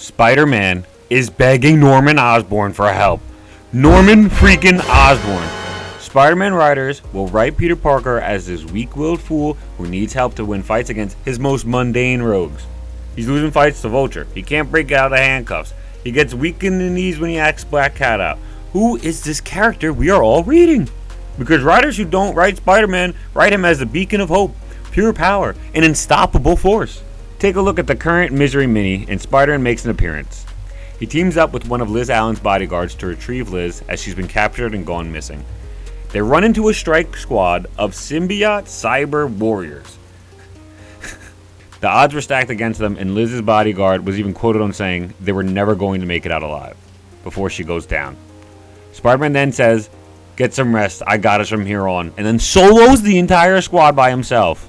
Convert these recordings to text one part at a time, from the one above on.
Spider-Man is begging Norman Osborn for help. Norman freaking Osborn. Spider-Man writers will write Peter Parker as this weak-willed fool who needs help to win fights against his most mundane rogues. He's losing fights to Vulture. He can't break out of handcuffs. He gets weak in the knees when he acts Black Cat out. Who is this character we are all reading? Because writers who don't write Spider-Man write him as the beacon of hope, pure power, an unstoppable force. Take a look at the current Misery Mini, and Spider-Man makes an appearance. He teams up with one of Liz Allen's bodyguards to retrieve Liz as she's been captured and gone missing. They run into a strike squad of symbiote cyber warriors. The odds were stacked against them, and Liz's bodyguard was even quoted on saying they were never going to make it out alive before she goes down. Spider-Man then says, "Get some rest, I got us from here on," and then solos the entire squad by himself.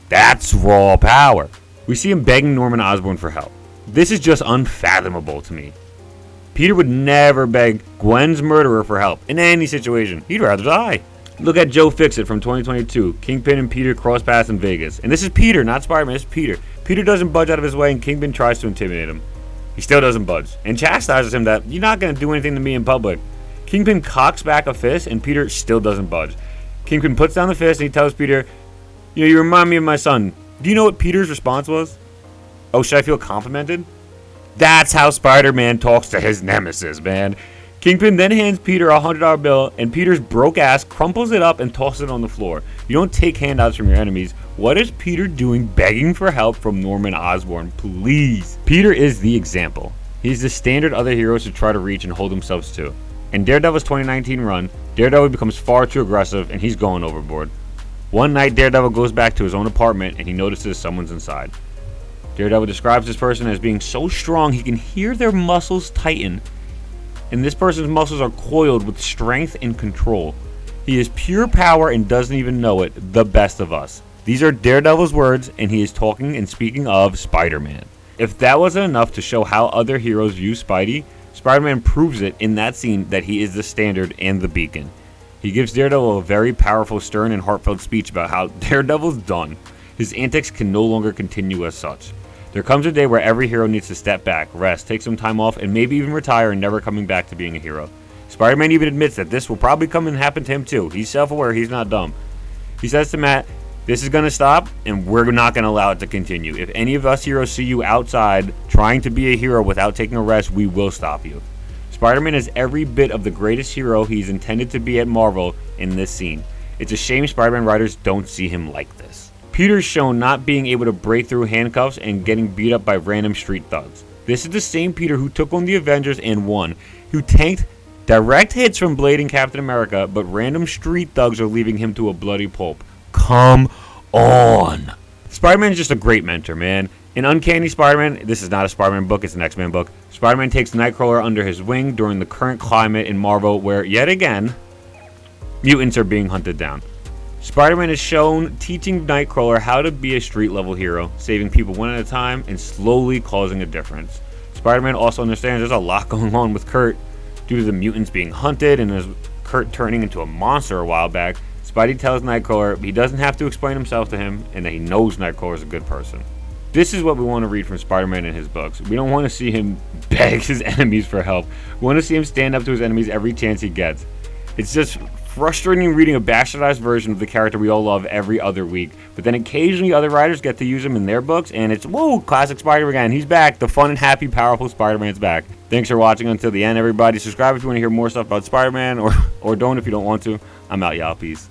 That's raw power. We see him begging Norman Osborn for help. This is just unfathomable to me. Peter would never beg Gwen's murderer for help in any situation. He'd rather die. Look at Joe Fixit from 2022. Kingpin and Peter cross paths in Vegas. And this is Peter, not Spider-Man, this is Peter. Peter doesn't budge out of his way, and Kingpin tries to intimidate him. He still doesn't budge, and chastises him that, "You're not going to do anything to me in public." Kingpin cocks back a fist, and Peter still doesn't budge. Kingpin puts down the fist, and he tells Peter, "You remind me of my son." Do you know what Peter's response was? "Oh, should I feel complimented?" That's how Spider-Man talks to his nemesis, man. Kingpin then hands Peter a $100 bill, and Peter's broke ass crumples it up and tosses it on the floor. You don't take handouts from your enemies. What is Peter doing begging for help from Norman Osborn? Please. Peter is the example. He's the standard other heroes should try to reach and hold themselves to. In Daredevil's 2019 run, Daredevil becomes far too aggressive, and he's going overboard. One night, Daredevil goes back to his own apartment, and he notices someone's inside. Daredevil describes this person as being so strong he can hear their muscles tighten. And this person's muscles are coiled with strength and control. He is pure power and doesn't even know it, the best of us. These are Daredevil's words, and he is talking and speaking of Spider-Man. If that wasn't enough to show how other heroes view Spidey, Spider-Man proves it in that scene that he is the standard and the beacon. He gives Daredevil a very powerful, stern, and heartfelt speech about how Daredevil's done. His antics can no longer continue as such. There comes a day where every hero needs to step back, rest, take some time off, and maybe even retire and never coming back to being a hero. Spider-Man even admits that this will probably come and happen to him too. He's self-aware, he's not dumb. He says to Matt, "This is going to stop, and we're not going to allow it to continue. If any of us heroes see you outside trying to be a hero without taking a rest, we will stop you." Spider-Man is every bit of the greatest hero he's intended to be at Marvel in this scene. It's a shame Spider-Man writers don't see him like this. Peter's shown not being able to break through handcuffs and getting beat up by random street thugs. This is the same Peter who took on the Avengers and won, who tanked direct hits from Blade and Captain America, but random street thugs are leaving him to a bloody pulp. Come on. Spider-Man is just a great mentor, man. In Uncanny Spider-Man, this is not a Spider-Man book, it's an X-Men book. Spider-Man takes Nightcrawler under his wing during the current climate in Marvel where, yet again, mutants are being hunted down. Spider-Man is shown teaching Nightcrawler how to be a street-level hero, saving people one at a time and slowly causing a difference. Spider-Man also understands there's a lot going on with Kurt due to the mutants being hunted and there's Kurt turning into a monster a while back. Spidey tells Nightcrawler he doesn't have to explain himself to him and that he knows Nightcrawler is a good person. This is what we want to read from Spider-Man in his books. We don't want to see him beg his enemies for help. We want to see him stand up to his enemies every chance he gets. It's just frustrating reading a bastardized version of the character we all love every other week, but then occasionally other writers get to use him in their books, and it's, whoa, classic Spider again. He's back. The fun and happy, powerful Spider-Man's back. Thanks for watching until the end, everybody. Subscribe if you want to hear more stuff about Spider-Man, or don't if you don't want to. I'm out, y'all. Peace.